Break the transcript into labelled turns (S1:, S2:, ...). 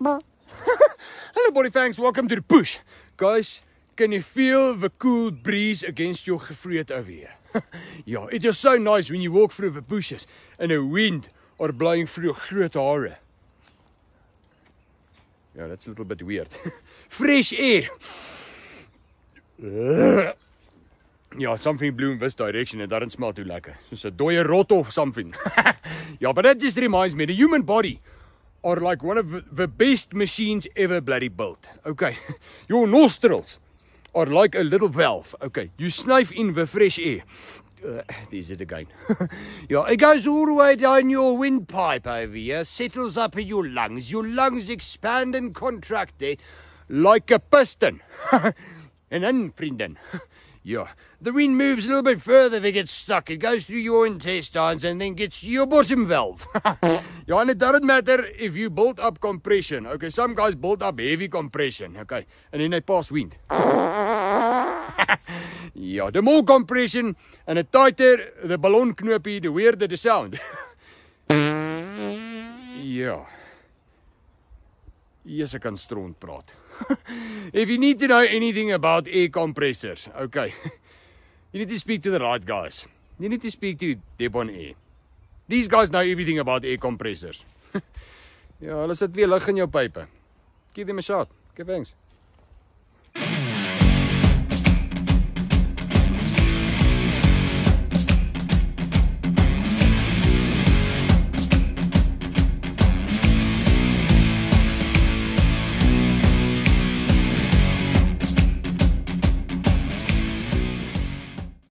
S1: Hello body fangs, welcome to the push. Guys, can you feel the cool breeze against your gefreet over here? Yeah, it is so nice when you walk through the bushes and the wind are blowing through your groot hare. Yeah, that's a little bit weird. Fresh air. Yeah, something blew in this direction. It doesn't smell too lekker. Soos 'n dooie rot of something. Yeah, but that just reminds me, the human body are like one of the best machines ever bloody built. Okay, your nostrils are like a little valve. Okay, you sniff in the fresh air. There's it again. Yeah, it goes all the way down your windpipe over here, settles up in your lungs. Your lungs expand and contract there like a piston. And then, vrienden, yeah, the wind moves a little bit further if it gets stuck. It goes through your intestines and then gets to your bottom valve. Yeah, and it doesn't matter if you build up compression. Okay, some guys build up heavy compression, okay, and then they pass wind. Yeah, the more compression and the tighter the ballon knoopie, the weirder the sound. Yeah. Yes, I can strong praat. If you need to know anything about air compressors, okay, you need to speak to the right guys. You need to speak to Debon Air. These guys know everything about air compressors. Ja, hulle sit weer lig in jou pype. Give them a shot. Okay, thanks.